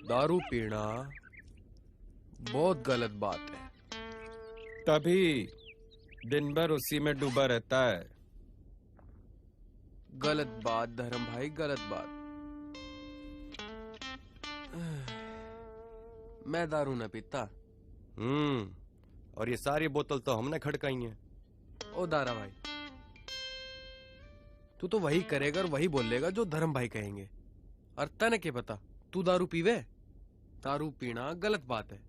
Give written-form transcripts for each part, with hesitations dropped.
दारू पीना बहुत गलत बात है। तभी दिन भर उसी में डूबा रहता है। गलत बात धर्म भाई, गलत बात। मैं दारू न पीता। और ये सारी बोतल तो हमने खड़काई है। ओ दारा भाई, तू तो वही करेगा और वही बोलेगा जो धर्म भाई कहेंगे। और तने क्या पता तू दारू पीवे? दारू पीना गलत बात है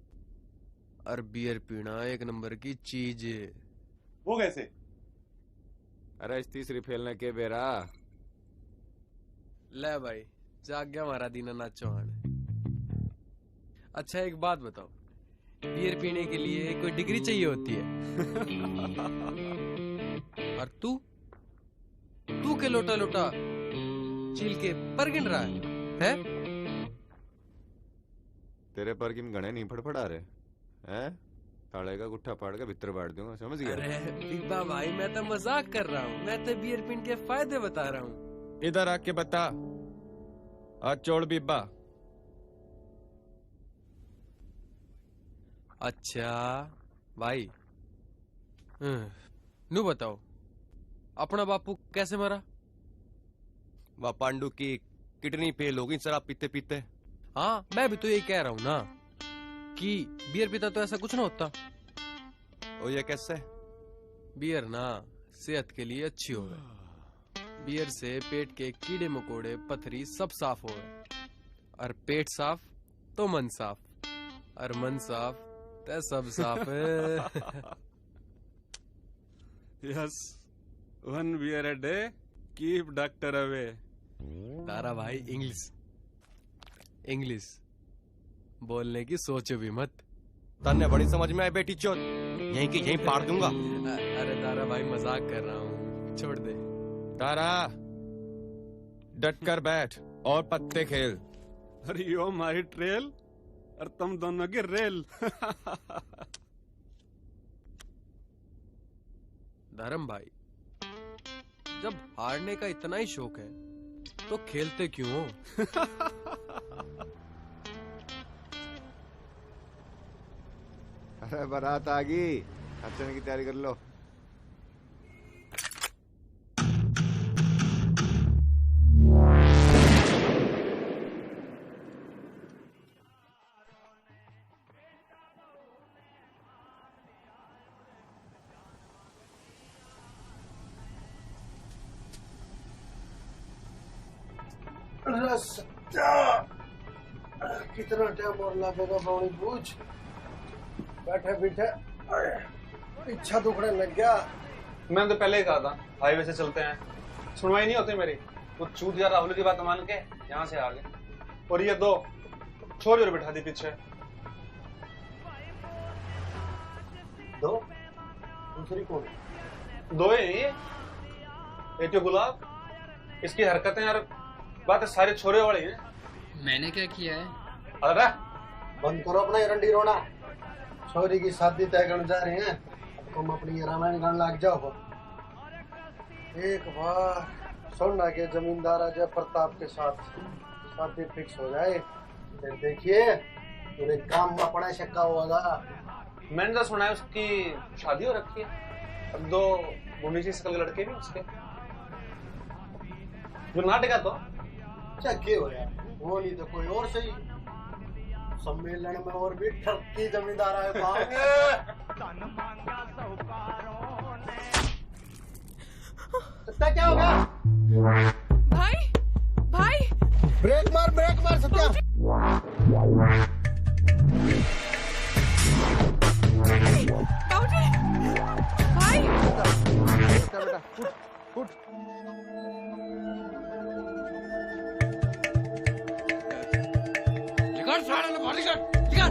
और बियर पीना एक नंबर की चीज है। वो कैसे? अरे इस तीसरी फैलने के बेरा। ले भाई, जाग गया हमारा दीनानाथ चौहान। अच्छा एक बात बताओ, बियर पीने के लिए कोई डिग्री चाहिए होती है? और तू के लोटा लोटा चील के पर गिन रहा है? तेरे पर किम गणे नहीं फड़फड़ा रहे हैं? ताले का गुट्ठा फाड़ के भीतर बांट दूंगा, समझ गया? अरे बिब्बा भाई, मैं तो मजाक कर रहा हूँ। मैं तो बियर पीने के फायदे बता रहा हूँ। इधर आके बता। आज चोड़ बिब्बा। अच्छा भाई, नू बताओ, अपना बापू कैसे मरा? वह पांडु की किडनी फेल होगी शराब पीते पीते। हाँ, मैं भी तो यही कह रहा हूँ ना कि बियर पीता तो ऐसा कुछ ना होता। ओ ये कैसे? बियर ना सेहत के लिए अच्छी हो गई। बियर से पेट के कीड़े मकोड़े पथरी सब साफ हो गए। और पेट साफ तो मन साफ, और मन साफ तो सब साफ है। Yes, 1 beer a day keep doctor away। तारा भाई, इंग्लिश बोलने की सोचो भी मत। तन्ने बड़ी समझ में आई बेटी चोद, यहीं की यहीं पाड़ दूंगा। अरे तारा भाई, मजाक कर रहा हूँ, छोड़ दे। तारा डट कर बैठ और पत्ते खेल। अरे यो हमारी ट्रेल और तुम दोनों की रेल। धर्म भाई, जब हारने का इतना ही शौक है तो खेलते क्यों हो? अरे बारात आ गई, नचने की तैयारी कर लो। कितना टाइम और लगेगा पानी पूछ? बैठे बैठे इच्छा दुखने लग गया। मैंने तो पहले ही कहा था हाईवे से चलते हैं, सुनवाई नहीं होती मेरी। वो चूत यार राहुल की बात मान के यहाँ से आ गए, और ये 2 छोरी और बिठा दी पीछे। 2? दूसरी कौन? 2 ही नहीं, एक तो गुलाब। इसकी हरकतें यार बातें सारे छोरे वाली हैं। मैंने क्या किया है? अरे बंद करो अपना एरंडी रोना। छोरी की शादी तय करने जा रहे हैं, अब तुम अपनी ये रामायण गान लग जाओ। एक बार सोना के जमींदार अजय प्रताप के साथ शादी फिक्स हो जाए, फिर देखिए पूरे काम में अपना शक्का होगा। मैंने तो सुना है उसकी शादी हो रखी है, अब 2 भूमि सी सकल लड़के भी उसके। जो नाटक तो क्या के हो यार, वो नहीं तो कोई और सही। सम्मेलन में और भी ठरकी जमींदार आए पाएंगे। क्या हो गया? भाई भाई, ब्रेक मार सत्या। भाई बेटा उठ। मार इसके, निकाल।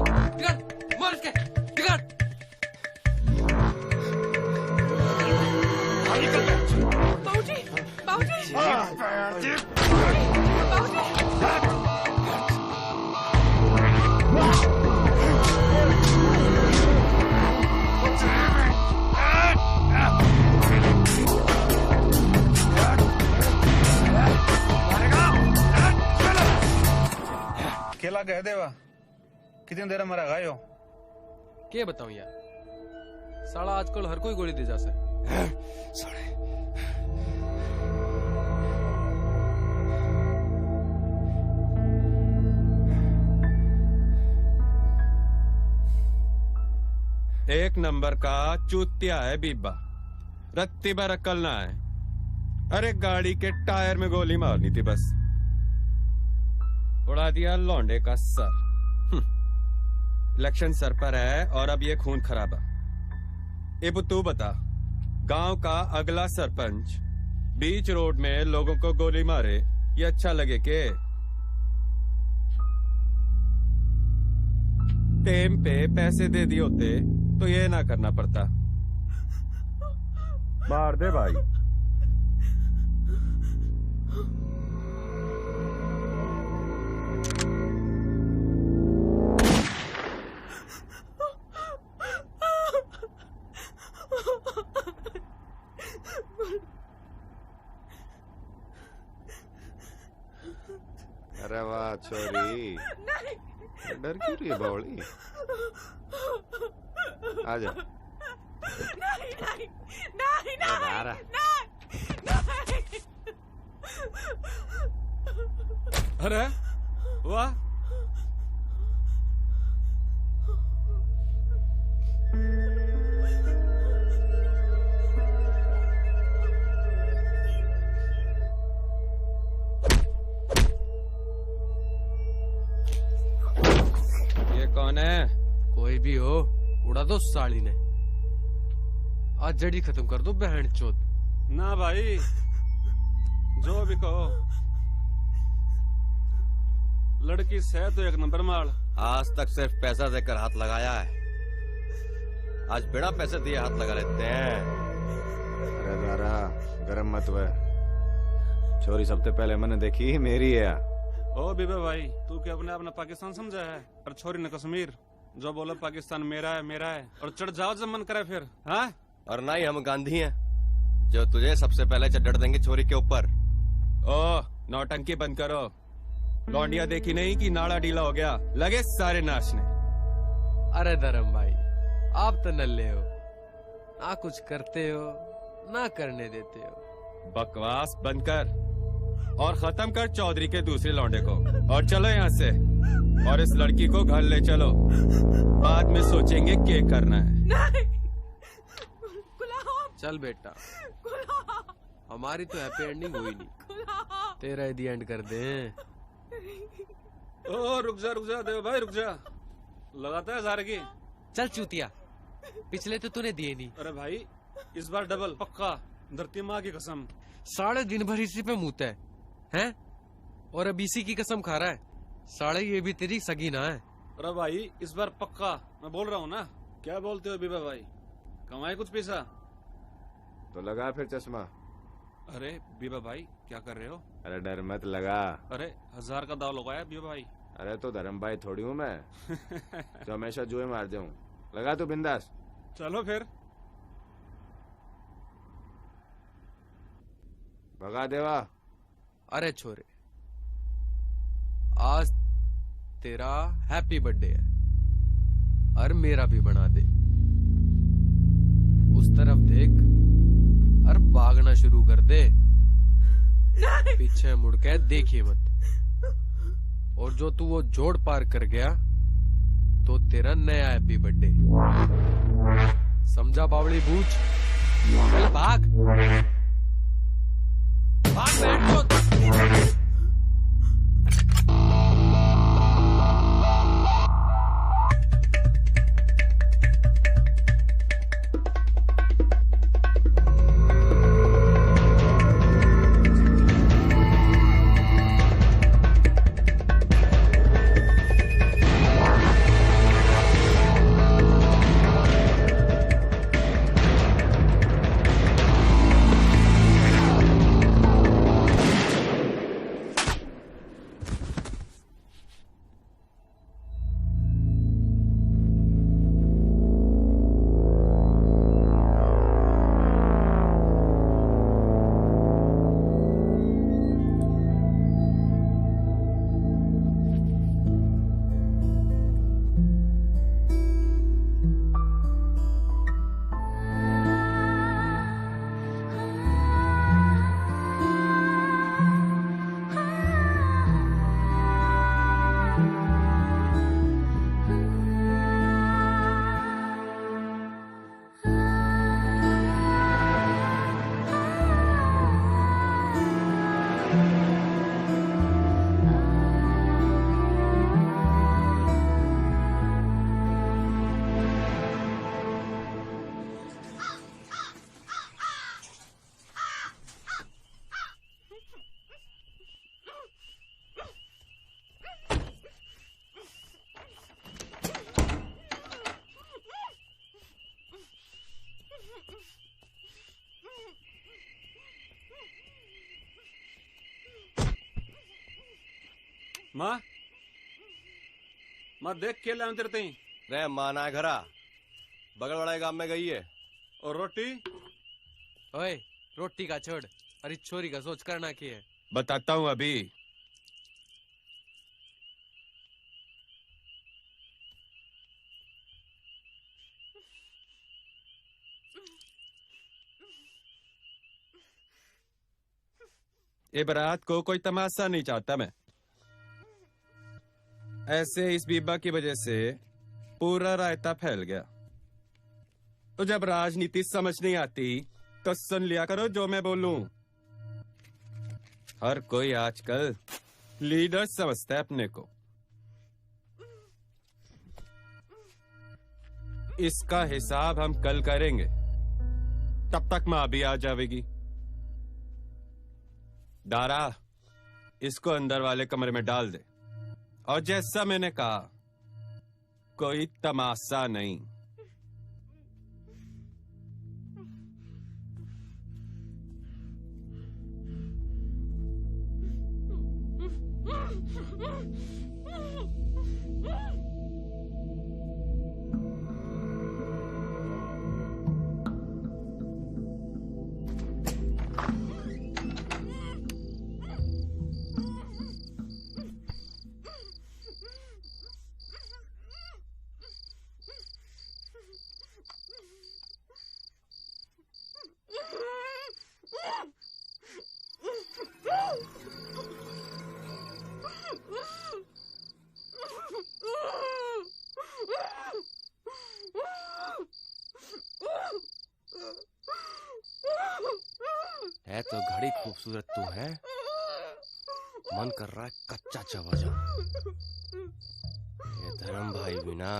बाबूजी, बाबूजी, ला कह देवा कितनी देर मरा गए हो के बताऊं यार, साला आजकल हर कोई गोली दे जा से। एक नंबर का चूतिया है बीबा, रत्ती भर अक्ल ना है। अरे गाड़ी के टायर में गोली मारनी थी बस, उड़ा दिया लौंडे का सर। इलेक्शन सर पर है और अब ये खून खराबा। अब तू बता, गांव का अगला सरपंच बीच रोड में लोगों को गोली मारे, ये अच्छा लगे के? टेम पे पैसे दे दिए होते तो ये ना करना पड़ता। मार दे भाई। अरे वाह छोरी, डर क्यों रही है बावली? आजा। नहीं नहीं नहीं बारा। नहीं। अरे वाह, ये कौन है? कोई भी हो, उड़ा दो साली ने। आज जड़ी खत्म कर दो बहन चोद। ना भाई, जो भी कहो, लड़की से तो एक नंबर माल। आज तक सिर्फ पैसा देकर हाथ लगाया है, आज बिना पैसे दिए हाथ लगा लेते हैं। अरे दारा गरम मत वे, छोरी सबसे पहले मैंने देखी मेरी है। ओ बीबे भाई, तू क्या अपने अपना पाकिस्तान समझा है? और छोरी ने कश्मीर। जो बोलो पाकिस्तान मेरा है और चढ़ जाओ जब मन करे फिर। हाँ, और ना ही हम गांधी हैं जो तुझे सबसे पहले चढ़ देंगे छोरी के ऊपर। ओ नौटंकी बंद करो। लौंडिया देखी नहीं कि नाड़ा ढीला हो गया, लगे सारे नाचने। अरे धर्म भाई, आप तो नल्ले हो, ना कुछ करते हो ना करने देते हो। बकवास बंद कर और खत्म कर चौधरी के दूसरे लौंडे को, और चलो यहाँ से। और इस लड़की को घर ले चलो, बाद में सोचेंगे क्या करना है। नहीं गुलाम, चल बेटा, गुलाम, हमारी तो हैप्पी एंडिंग हुई नहीं, गुलाम। तेरा ही दी एंड कर दे। ओ रुक जा देव भाई, रुक जा। लगाता है जार की। चल चूतिया, पिछले तो तूने दिए नहीं। अरे भाई, इस बार डबल पक्का, धरती माँ की कसम। साढ़े दिन भर इसी पे मुँहता है, और अब इसी की कसम खा रहा है। साढ़े ये भी तेरी सगी ना है। अरे भाई, इस बार पक्का, मैं बोल रहा हूँ ना। क्या बोलते हो बीबा भाई, कमाए कुछ पैसा तो लगा फिर चश्मा। अरे बीबा भाई, क्या कर रहे हो? अरे डर मत लगा। अरे 1000 का दाव लगाया बीबा भाई। अरे तो धर्म भाई थोड़ी हूँ मैं जो हमेशा जुए मार दूं। लगा तू बिंदास। चलो फिर। भगा देवा। अरे छोरे, आज तेरा हैप्पी बर्थडे है, और मेरा भी बना दे। उस तरफ देख और भागना शुरू कर दे, पीछे मुड़ के देखिए मत। और जो तू वो जोड़ पार कर गया तो तेरा नया हैप्पी बर्थडे। समझा बावड़ी बूझ? चल भाग भाग बैठ। माँ माँ देख के लाऊं तेरे तई रे माना है घरा बगल वाले गांव में गई है। और रोटी ओए रोटी का छोड़, अरे छोरी का सोच करना की है। बताता हूँ अभी। ये बारात को कोई तमाशा नहीं चाहता मैं। ऐसे इस बीबा की वजह से पूरा रायता फैल गया। तो जब राजनीति समझ नहीं आती तो सुन लिया करो जो मैं बोलूं। हर कोई आजकल लीडर समझता है अपने को। इसका हिसाब हम कल करेंगे, तब तक मां भी आ जाएगी। दारा इसको अंदर वाले कमरे में डाल दे, और जैसा मैंने कहा कोई तमाशा नहीं। है तो घड़ी खूबसूरत तू है, मन कर रहा है कच्चा चबा जाऊं। ये धर्म भाई बिना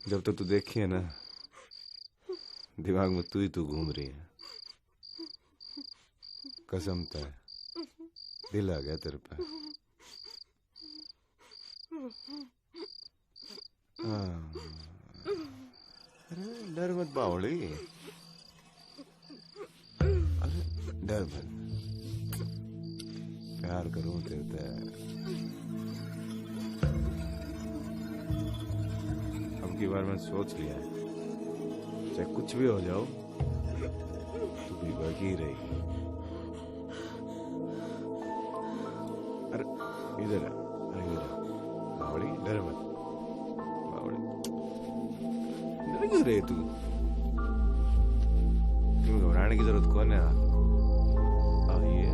जब तो तू देखी है ना, दिमाग में तू ही तू घूम रही है। कसम है, दिल आ गया तेरे पे। अरे डर मत बावली, अरे डर मत, प्यार करूं तेरे से। अब की बार मैंने सोच लिया है, चाहे कुछ भी हो जाओ तू भी बाकी रहेगी। अरे इधर है, अरे इधर है बावली, डर मत बावली। डर क्यों रहे तू? क्यों घबराने की जरूरत कौन है? आइए।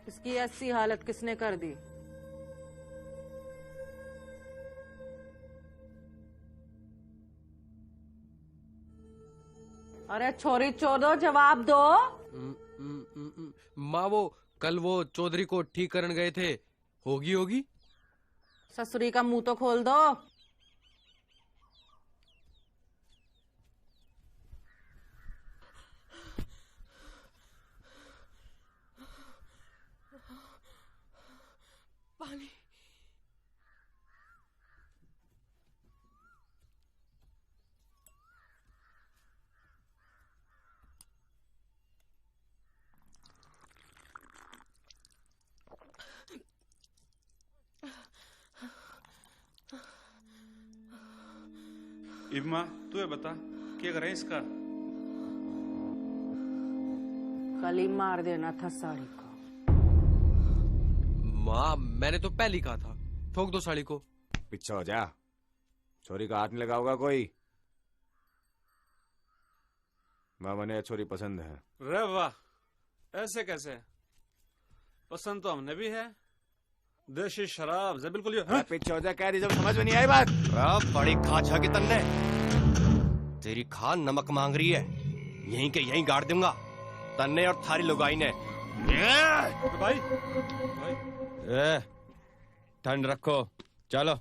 इसकी ऐसी हालत किसने कर दी? अरे छोरी चोदो, जवाब दो। माँ वो कल वो चौधरी को ठीक करने गए थे, होगी। ससुरी का मुंह तो खोल दो। पानी। इब्मा तू ये बता क्या करें इसका? कल ही मार देना था साड़ी को। माँ मैंने तो पहले ही कहा था, ठोक दो साड़ी को। पीछे हो जा, छोरी का हाथ नहीं लगाओगा कोई। माँ मने छोरी पसंद है। रे वाह, ऐसे कैसे? पसंद तो हमने भी है, देशी शराब से बिल्कुल ये। पीछे हो जा, कह रही जब समझ में नहीं आई बात। बड़ी खा छा के तन्ने, तेरी खान नमक मांग रही है, यहीं के यहीं गाड़ दूंगा तन्ने और थारी लुगाई ने। भाई ठंड रखो, चलो।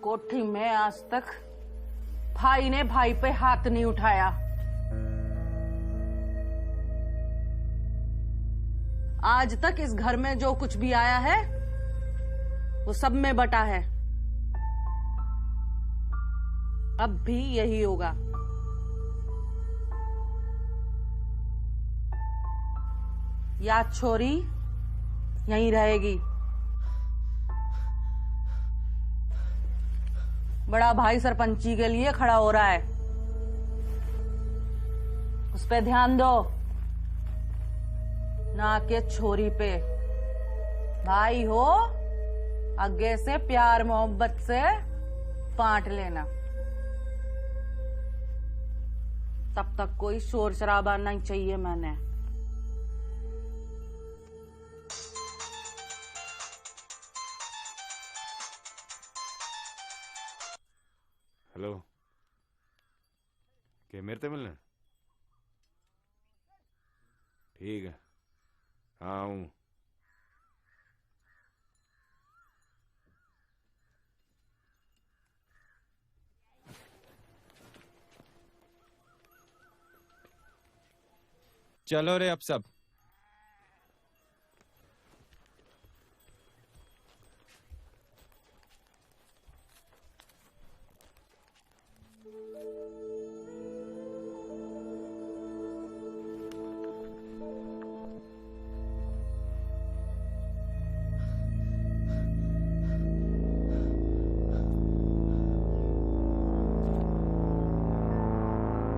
कोठी में आज तक भाई ने भाई पे हाथ नहीं उठाया। आज तक इस घर में जो कुछ भी आया है वो सब में बटा है, अब भी यही होगा। या छोरी यहीं रहेगी। बड़ा भाई सरपंची के लिए खड़ा हो रहा है, उस पे ध्यान दो, ना के छोरी पे। भाई हो, आगे से प्यार मोहब्बत से बांट लेना, तब तक कोई शोर शराबा नहीं चाहिए मैंने। हेलो, क्या मेरे से मिलना? ठीक है, हाँ हूँ। चलो रे अब सब।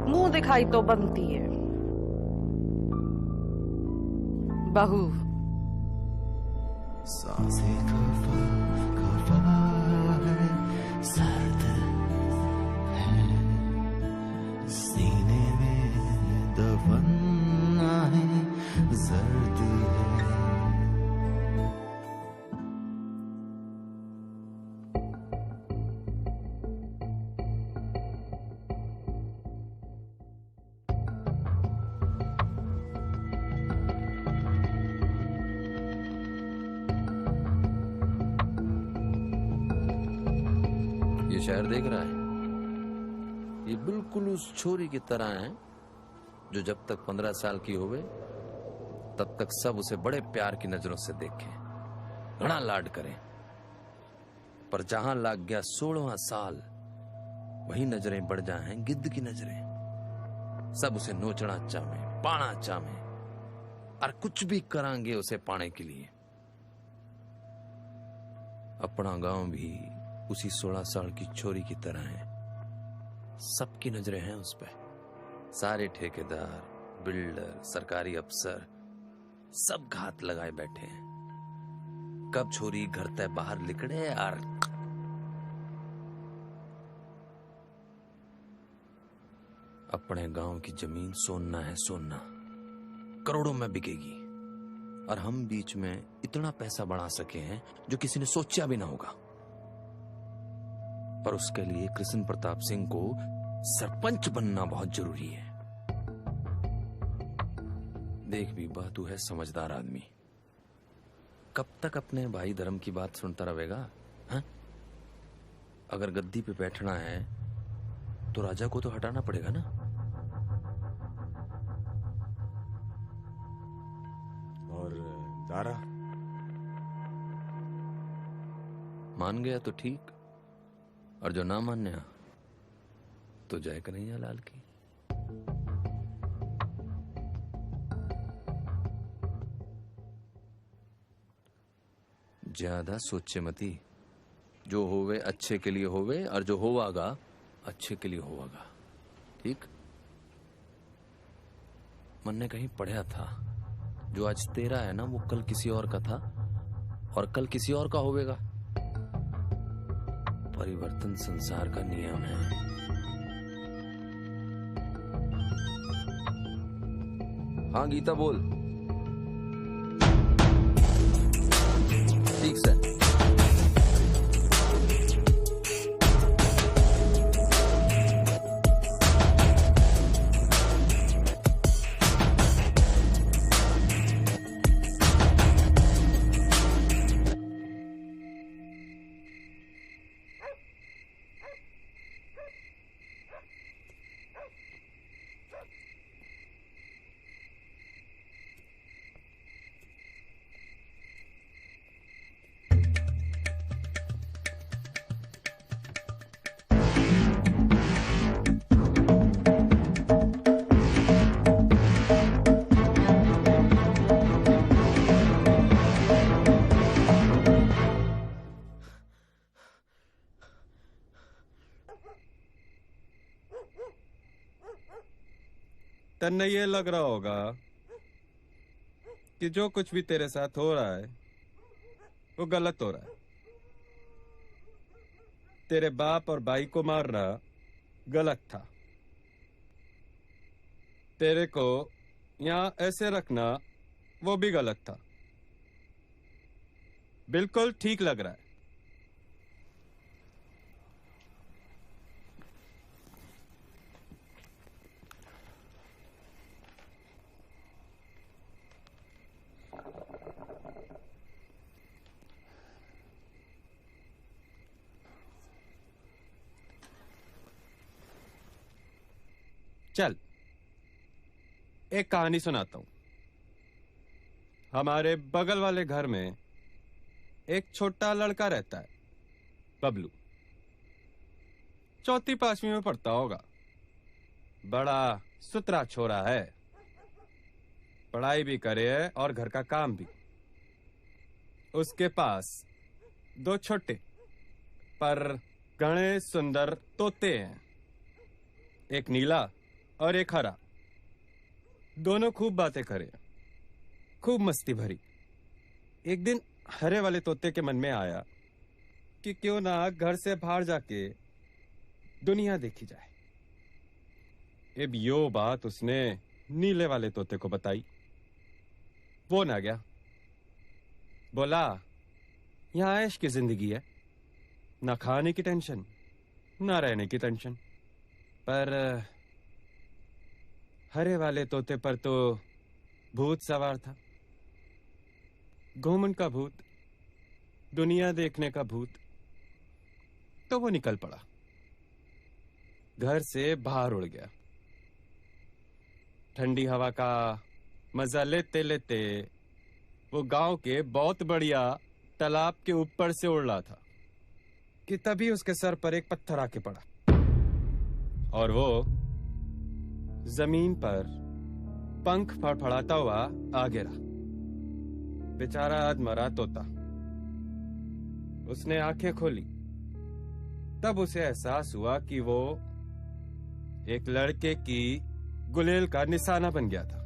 मुंह दिखाई तो बनती है बहू। सांसें खफा है, सर्द है, सीने में दफन है, जर्द है। शहर देख रहा है, ये बिल्कुल उस छोरी की तरह है जो जब तक 15 साल की होवे तब तक सब उसे बड़े प्यार की नजरों से देखें, घना लाड करें, पर जहां लग गया 16वां साल वही नजरें बढ़ जाए गिद्ध की नजरें। सब उसे नोचना चाहे, पाना चाहे, और कुछ भी करांगे उसे पाने के लिए। अपना गांव भी उसी 16 साल की छोरी की तरह है, सबकी नजरें हैं उस पर। सारे ठेकेदार, बिल्डर, सरकारी अफसर सब घात लगाए बैठे हैं, कब छोरी घर तय बाहर निकले। और अपने गांव की जमीन सोना है, सोना। करोड़ों में बिकेगी और हम बीच में इतना पैसा बढ़ा सके हैं जो किसी ने सोचा भी ना होगा। पर उसके लिए कृष्ण प्रताप सिंह को सरपंच बनना बहुत जरूरी है। देख बीबा, तू है समझदार आदमी, कब तक अपने भाई धर्म की बात सुनता रहेगा? हाँ? अगर गद्दी पे बैठना है तो राजा को तो हटाना पड़ेगा ना। और दारा मान गया तो ठीक, और जो ना मान्या तो जय कन्हैया लाल की। ज्यादा सोचे मती, जो होवे अच्छे के लिए होवे और जो होवागा अच्छे के लिए होवागा, ठीक? मन ने कहीं पढ़ा था, जो आज तेरा है ना वो कल किसी और का था और कल किसी और का होवेगा। परिवर्तन संसार का नियम है। हाँ गीता बोल। ठीक से। तन्ने ये लग रहा होगा कि जो कुछ भी तेरे साथ हो रहा है वो गलत हो रहा है। तेरे बाप और भाई को मारना गलत था। तेरे को यहाँ ऐसे रखना वो भी गलत था। बिल्कुल ठीक लग रहा है। चल एक कहानी सुनाता हूं। हमारे बगल वाले घर में एक छोटा लड़का रहता है, बबलू। चौथी पांचवी में पढ़ता होगा। बड़ा सुथरा छोरा है, पढ़ाई भी करे और घर का काम भी। उसके पास दो छोटे पर घने सुंदर तोते हैं, एक नीला और एक हरा। दोनों खूब बातें करे, खूब मस्ती भरी। एक दिन हरे वाले तोते के मन में आया कि क्यों ना घर से बाहर जाके दुनिया देखी जाए। अब यो बात उसने नीले वाले तोते को बताई। वो ना गया, बोला यहाँ ऐश की जिंदगी है, ना खाने की टेंशन ना रहने की टेंशन। पर हरे वाले तोते पर तो भूत सवार था, घूमन का भूत, दुनिया देखने का भूत। तो वो निकल पड़ा, घर से बाहर उड़ गया। ठंडी हवा का मजा लेते लेते वो गांव के बहुत बढ़िया तालाब के ऊपर से उड़ रहा था कि तभी उसके सर पर एक पत्थर आके पड़ा और वो जमीन पर पंख फड़फड़ाता हुआ आ गिरा। बेचारा अधमरा तोता। उसने आंखें खोली, तब उसे एहसास हुआ कि वो एक लड़के की गुलेल का निशाना बन गया था।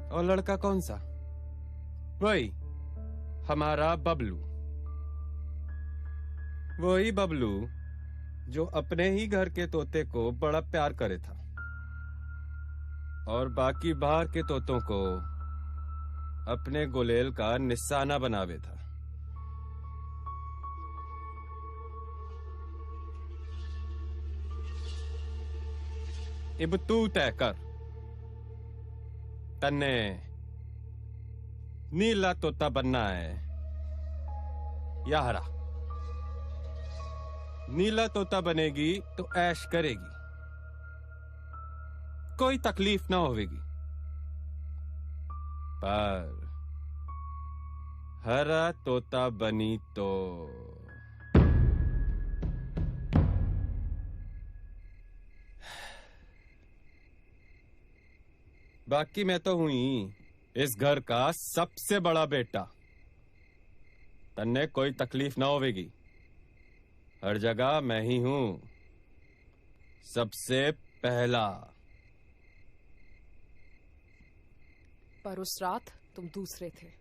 और लड़का कौन सा? वही हमारा बबलू। वही बबलू जो अपने ही घर के तोते को बड़ा प्यार करे था। और बाकी बाहर के तोतों को अपने गुलेल का निशाना बनावे था। इब तू तय कर, तन्ने नीला तोता बनना है या हरा? नीला तोता बनेगी तो ऐश करेगी, कोई तकलीफ ना होगी। पर हरा तोता बनी तो बाकी मैं तो हुई इस घर का सबसे बड़ा बेटा, तन्ने कोई तकलीफ ना होगी। हर जगह मैं ही हूं सबसे पहला। पर उस रात तुम दूसरे थे।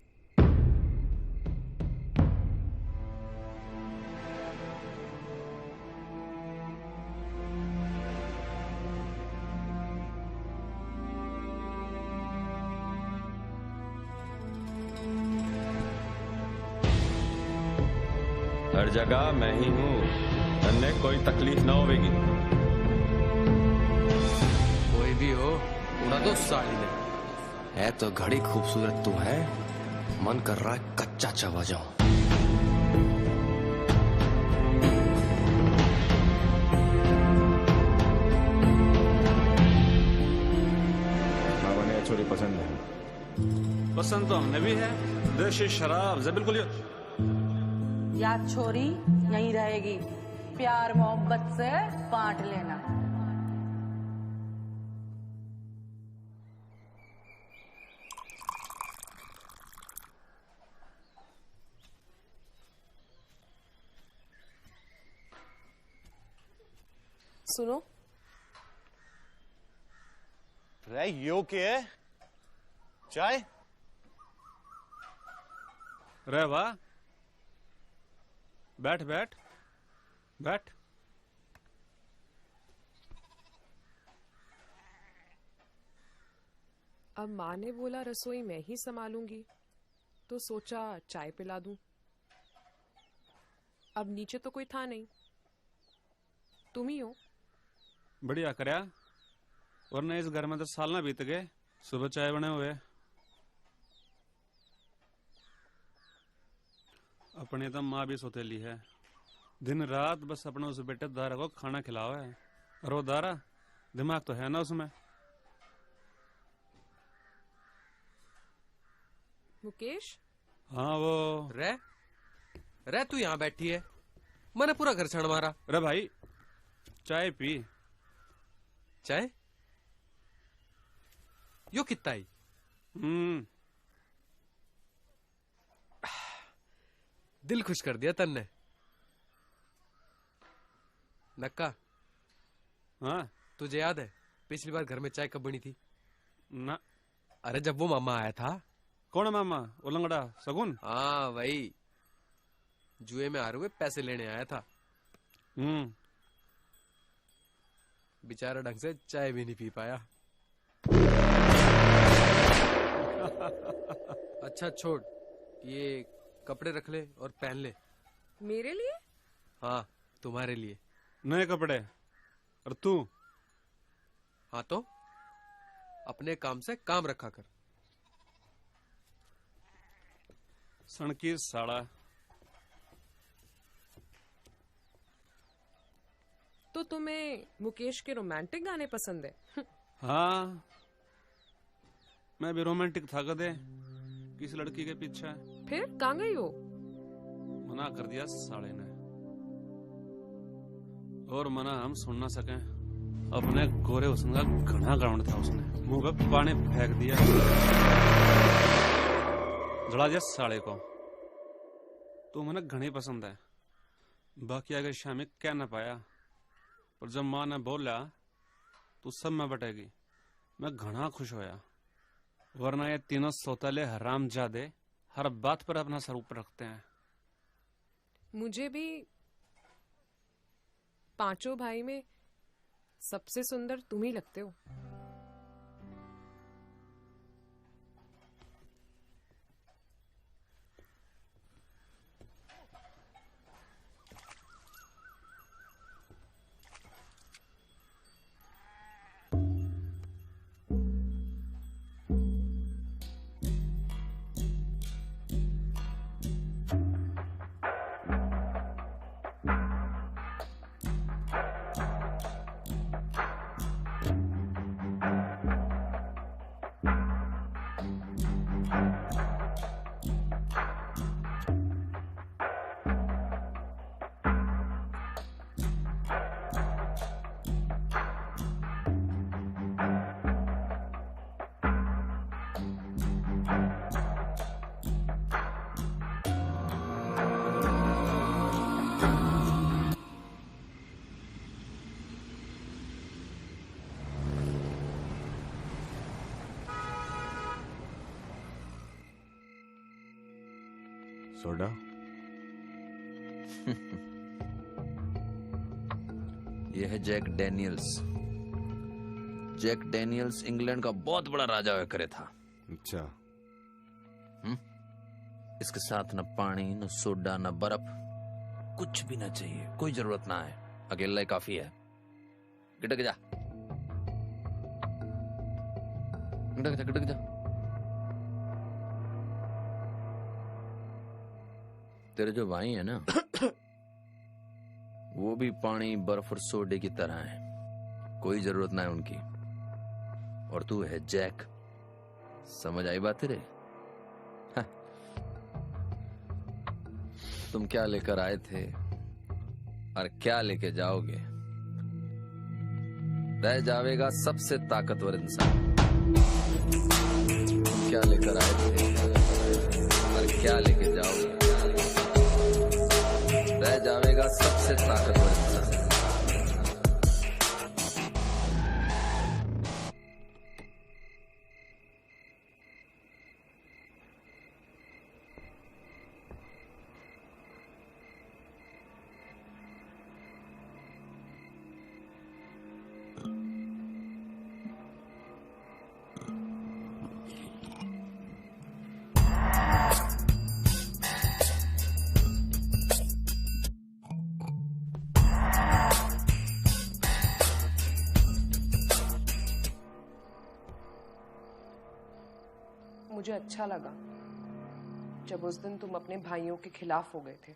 हर जगह मैं ही हूं, तन्ने कोई तकलीफ ना होगी। कोई भी हो, उड़ा दो साली ने। है तो घड़ी खूबसूरत तू है, मन कर रहा है कच्चा चबा जाऊं। बाबा ने छोरी पसंद है। पसंद तो हमने भी है, देशी शराब से बिल्कुल। याद छोरी यहीं रहेगी, प्यार मोहब्बत से बांट लेना। सुनो, रे यो के है? चाय? रे वाह, बैठ बैठ बैठ। अब माँ ने बोला रसोई मैं ही संभालूंगी, तो सोचा चाय पिला दूं। अब नीचे तो कोई था नहीं, तुम ही हो। बढ़िया करया, वरना इस घर में तो साल ना बीत गए सुबह चाय बने हुए। अपने तो माँ भी सोतेली है, दिन रात बस अपने उस बेटे दारा को खाना खिलावा है। और वो दारा दिमाग तो है ना उसमें। मुकेश? हाँ वो रे तू यहाँ बैठी है, मैंने पूरा घर छाण मारा। रे भाई चाय पी। चाय यो कितना ही? दिल खुश कर दिया तन्ने। नक्का, हाँ तुझे याद है पिछली बार घर में चाय कब बनी थी? ना। अरे जब वो मामा आया था। कौन है मामा? वो लंगड़ा सगुन? हाँ वही, जुए में हारे हुए पैसे लेने आया था। बेचारा ढंग से चाय भी नहीं पी पाया। अच्छा छोड़, ये कपड़े रख ले और पहन ले। मेरे लिए? हाँ तुम्हारे लिए। नए कपड़े? और तू? हाँ तो अपने काम से काम रखा कर। सड़की साड़ा। तो तुम्हें मुकेश के रोमांटिक गाने पसंद है? हाँ मैं भी रोमांटिक था कदे किस लड़की के पीछे। फिर कहाँ गई हो? मना कर दिया साले ने, और मना हम सुन ना सके। अपने गोरे हुस्न का घना ग्राउंड था, उसने मुंह पे पानी फेंक दिया, जला दिया साले को। तो मैंने घनी पसंद है, बाकी अगर शामी कह ना पाया, पर जब माँ ने बोला तो सब में बटेगी, मैं घना खुश होया। वरना ये तीनों सौतेले हरामजादे हर बात पर अपना सर ऊपर रखते हैं। मुझे भी पांचों भाई में सबसे सुंदर तुम ही लगते हो। सोडा? यह है Jack Daniels. Jack Daniels England का बहुत बड़ा राजा हुआ करे था। अच्छा। इसके साथ न पानी, न सोडा, न बर्फ, कुछ भी ना चाहिए, कोई जरूरत ना है, अकेला ही काफी है। गिटक जा, गिटक जा, गिटक जा। तेरे जो भाई है ना वो भी पानी, बर्फ और सोडे की तरह है, कोई जरूरत ना है उनकी। और तू है जैक। समझ आई बात तेरे? तुम क्या लेकर आए थे और क्या लेके जाओगे? रह जाएगा सबसे ताकतवर इंसान। तुम क्या लेकर आए थे और क्या लेके जाओगे? रह जाएगा सबसे ताकतवर इंसान। मुझे अच्छा लगा जब उस दिन तुम अपने भाइयों के खिलाफ हो गए थे।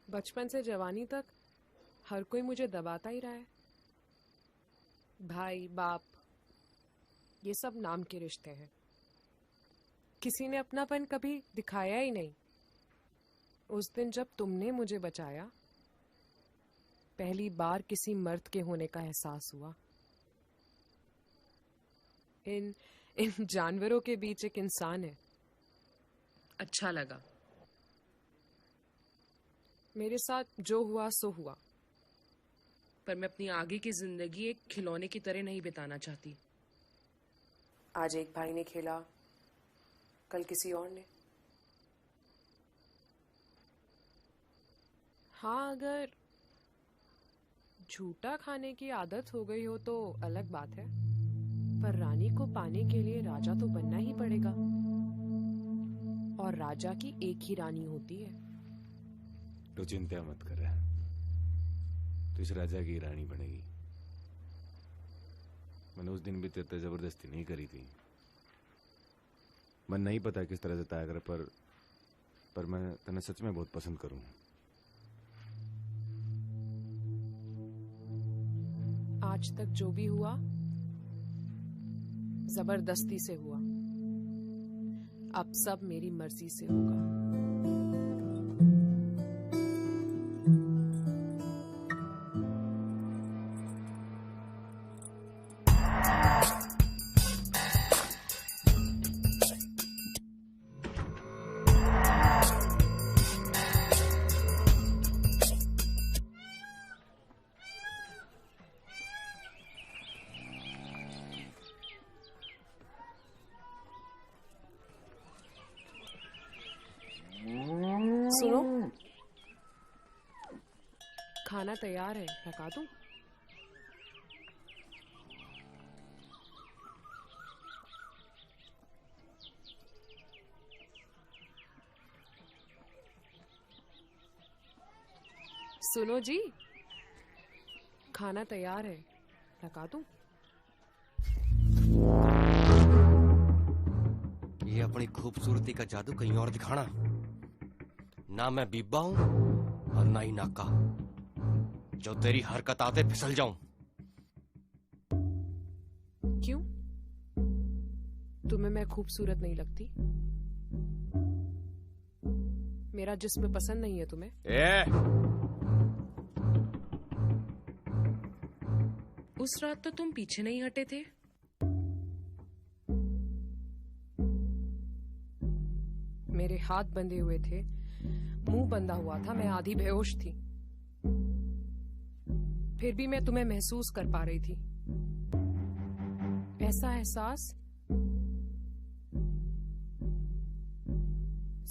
बचपन से जवानी तक हर कोई मुझे दबाता ही रहा है। भाई, बाप, ये सब नाम के रिश्ते हैं। किसी ने अपनापन कभी दिखाया ही नहीं। उस दिन जब तुमने मुझे बचाया, पहली बार किसी मर्द के होने का एहसास हुआ। इन जानवरों के बीच एक इंसान है। अच्छा लगा। मेरे साथ जो हुआ सो हुआ, पर मैं अपनी आगे की जिंदगी एक खिलौने की तरह नहीं बिताना चाहती। आज एक भाई ने खेला, कल किसी और ने। हाँ, अगर झूठा खाने की आदत हो गई हो तो अलग बात है, पर रानी को पाने के लिए राजा तो बनना ही पड़ेगा। और राजा की एक ही रानी होती है। तो चिंता मत कर, तू इस राजा की रानी बनेगी। मैंने उस दिन भी तेरे से जबरदस्ती नहीं करी थी। मन नहीं पता किस तरह से तय कर, पर मैं तने सच में बहुत पसंद करूं। आज तक जो भी हुआ जबरदस्ती से हुआ, अब सब मेरी मर्जी से होगा। सुनो, खाना तैयार है, पका दूं? सुनो जी, खाना तैयार है, पका दूं? ये अपनी खूबसूरती का जादू कहीं और दिखाना। ना मैं बीबा हूं और ना ही नाका, जो तेरी हरकत आते फिसल जाऊं। क्यों? तुम्हें मैं खूबसूरत नहीं लगती? मेरा जिस्म पसंद नहीं है तुम्हें? उस रात तो तुम पीछे नहीं हटे थे। मेरे हाथ बंधे हुए थे, मुंह बंधा हुआ था, मैं आधी बेहोश थी, फिर भी मैं तुम्हें महसूस कर पा रही थी। ऐसा एहसास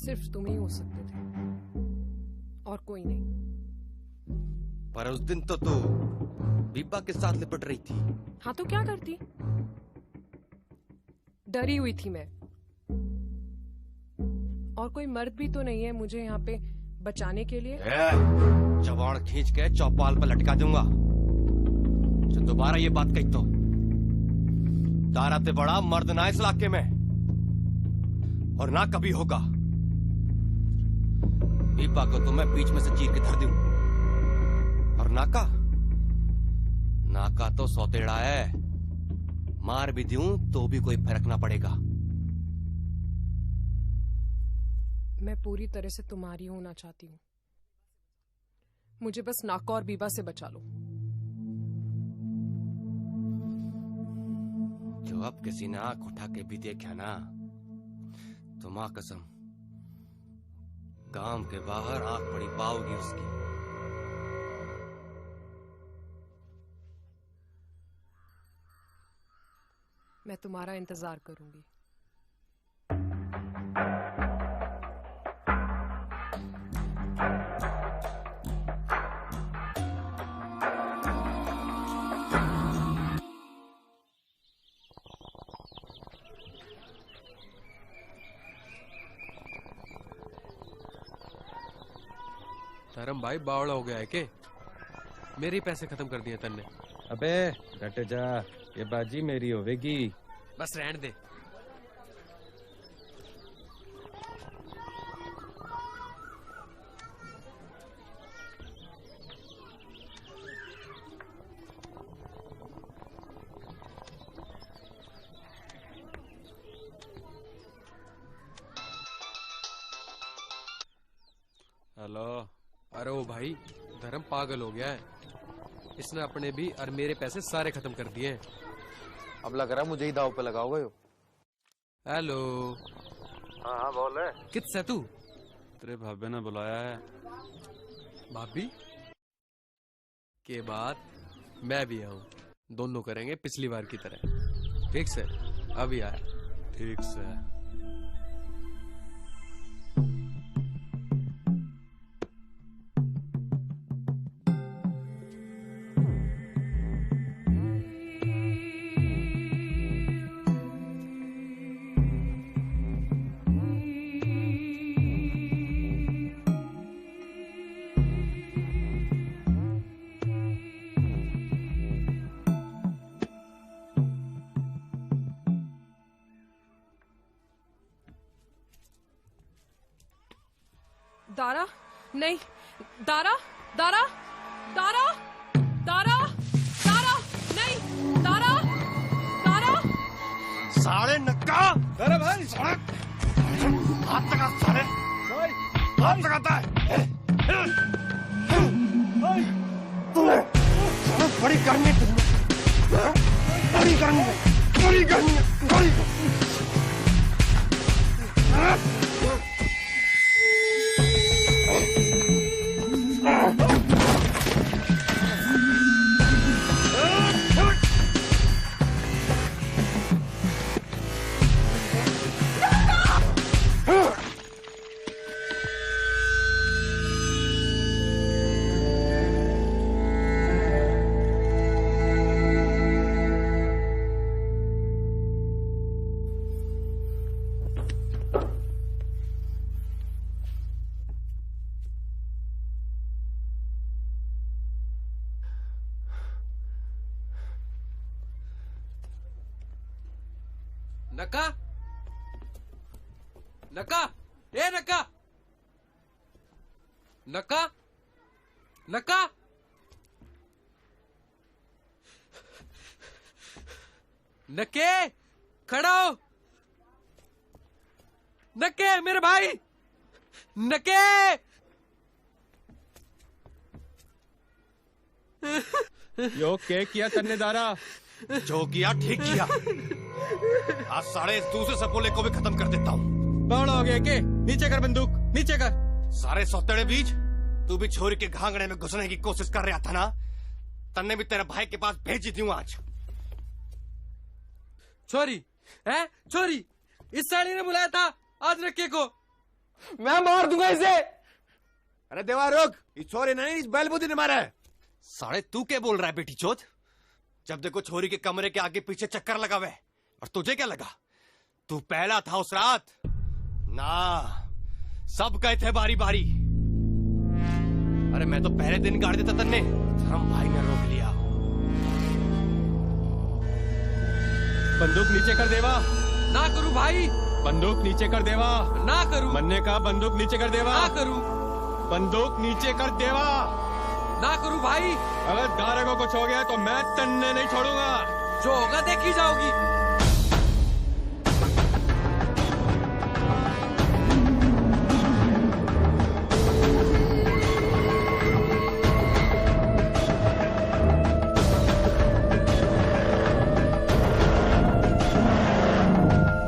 सिर्फ तुम ही हो सकते थे और कोई नहीं। पर उस दिन तो तू बीबा के साथ लिपट रही थी। हाँ तो क्या करती? डरी हुई थी मैं। और कोई मर्द भी तो नहीं है मुझे यहाँ पे बचाने के लिए। जवान खींच के चौपाल पर लटका दूंगा जो दोबारा ये बात कही तो। दारा ते बड़ा मर्द ना इस इलाके में, और ना कभी होगा। बीबा को तो मैं बीच में से चीर के धर दूं। और नाका नाका तो सौतेड़ा है, मार भी दूं तो भी कोई फर्क ना पड़ेगा। मैं पूरी तरह से तुम्हारी होना चाहती हूँ। मुझे बस नाका और बीबा से बचा लो। जो अब किसी ने आंख उठा के भी देखा ना, तो मां कसम गांव के बाहर आंख पड़ी पाओगी उसकी। मैं तुम्हारा इंतजार करूंगी। धर्म भाई बावड़ा हो गया है के? मेरे ही पैसे खत्म कर दिए तन्ने। अबे घट जा, ये बाजी मेरी होवेगी। बस रहने दे। हेलो। अरे ओ भाई, धर्म पागल हो गया है। इसने अपने भी और मेरे पैसे सारे खत्म कर दिए। अब लग रहा है मुझे ही दाव पे लगाओगे। हेलो। हाँ हाँ बोल रहे। किस है तू? तेरे भाभी ने बुलाया है। भाभी के बाद मैं भी आऊं, दोनों करेंगे पिछली बार की तरह। ठीक से अभी आया। ठीक से। दारा नहीं, दारा दारा दारा दारा दारा नहीं, दारा दारा। साले नक्का। अरे भाई साले हाथ लगा, साले हाथ लगाता है। तूने बड़ी करनी, बड़ी करनी, बड़ी करनी, बड़ी। नक्का, नक्का, ए नक्का, नक्का, नक्का। नक्के खड़ा हो। नक्के मेरे भाई, नक्के। यो क्या किया तन्ने दारा? जो किया ठीक किया। आज सारे इस दूसरे सपोले को भी खत्म कर देता हूँ। बावड़ा हो गया के? नीचे कर बंदूक, नीचे कर। सारे सौतेड़े बीज, तू भी छोरी के घांगड़े में घुसने की कोशिश कर रहा था ना? तन्ने भी तेरे भाई के पास भेजी थी आज। छोरी है, छोरी। इस साड़ी ने बुलाया था आज नक्के को। मैं मार दूंगा इसे। अरे देवा रुक, इस छोरी नहीं इस बैलबुद्धि ने मारा है। साढ़े तू क्या बोल रहा है बेटी चोद? जब देखो छोरी के कमरे के आगे पीछे चक्कर लगावे, और तुझे क्या लगा तू पहला था उस रात? ना, सब गए थे बारी बारी। अरे मैं तो पहले दिन गाड़ देता तन्ने, धर्म भाई ने रोक लिया। बंदूक नीचे कर देवा। ना करूं भाई। बंदूक नीचे कर देवा। ना करूं। मन्ने का बंदूक नीचे कर देवा। ना करूं। बंदूक नीचे कर देवा। ना करूं भाई। अगर दारे को कुछ हो गया तो मैं तन्ने नहीं छोड़ूंगा। जो होगा देखी जाओगी।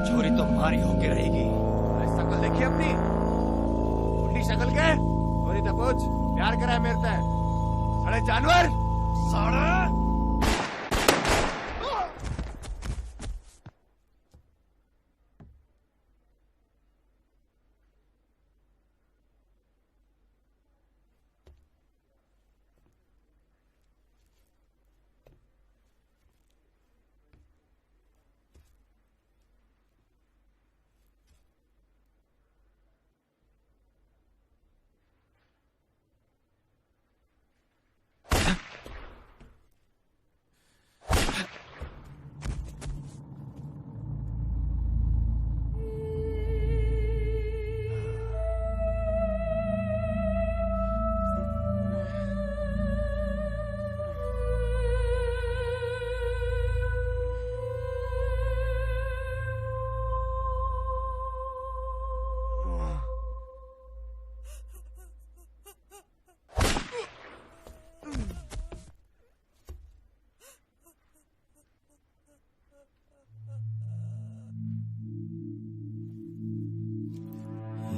छोरी तो मारी होके रहेगी। शक्ल देखिए अपनी, उल्टी शक्ल के छोरी तो कुछ प्यार करा है मेरे से। साले जानवर, साले।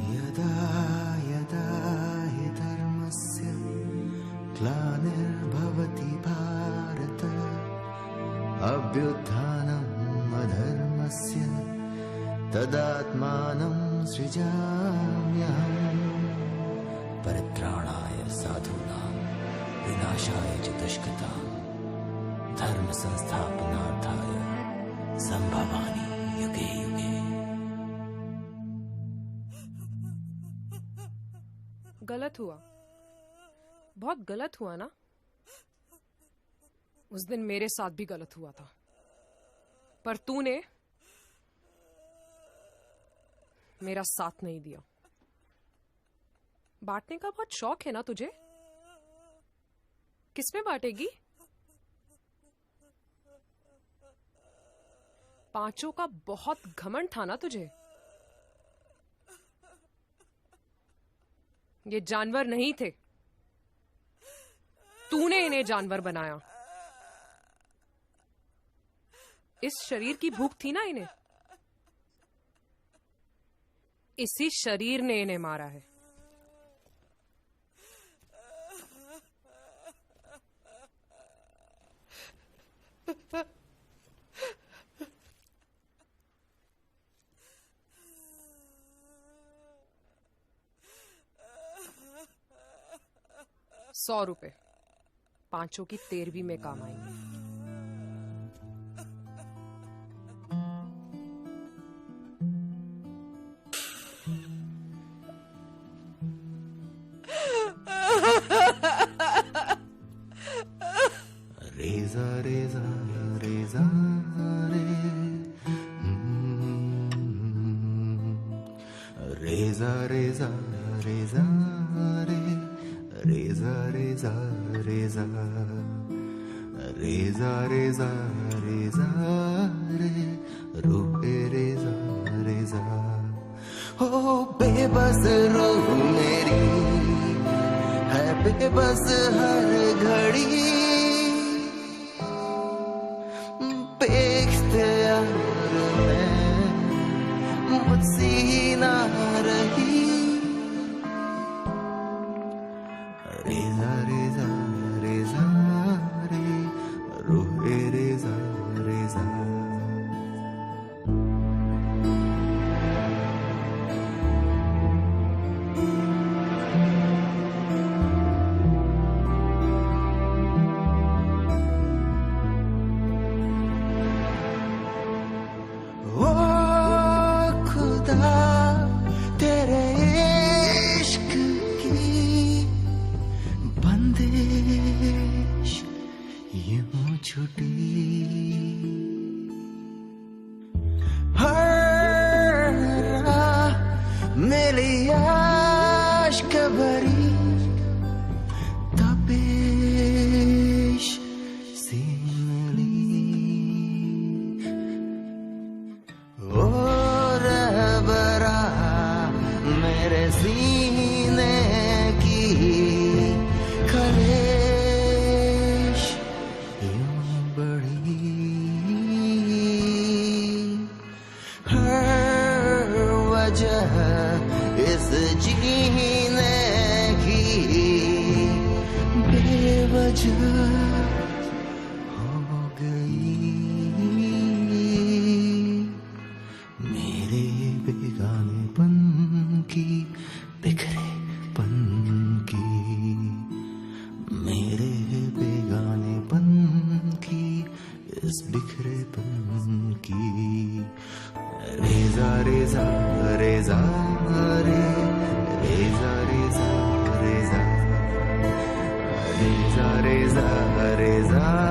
यदा यदा हि धर्मस्य ग्लानिर्भवति भारत अभ्युत्थानम् अधर्मस्य तदात्मानं सृजाम्यहम् परित्राणाय साधूनां विनाशाय च दुष्कृतां धर्म संस्थापनार्थाय संभवामि युगे युगे। गलत हुआ, बहुत गलत हुआ ना। उस दिन मेरे साथ भी गलत हुआ था, पर तूने मेरा साथ नहीं दिया। बांटने का बहुत शौक है ना तुझे? किसमें बांटेगी? पांचों का बहुत घमंड था ना तुझे। ये जानवर नहीं थे, तूने इन्हें जानवर बनाया। इस शरीर की भूख थी ना इन्हें, इसी शरीर ने इन्हें मारा है। ₹100 पांचों की 13वीं में काम आएंगे। रेजा रेजा रेजा रे रेजा रेजा रेजा रे रेजा रेजा रेजा रेजा रेजा रेजा रे रूहे रेजा रेजा। हो बेबस रूह मेरी है बेबस हर घड़ी, बेख्तियार मैं मुझसे ही ना रही। रेजा रेजा रेजा रे रूहे रेजा रेजा। हो गई मेरे बेगानेपन की, बिखरेपन की, मेरे बेगानेपन की, इस बिखरेपन की। रेजा रेजा रेजा रे, रेजा रेजा रेजा, रेजा रेजा रेजा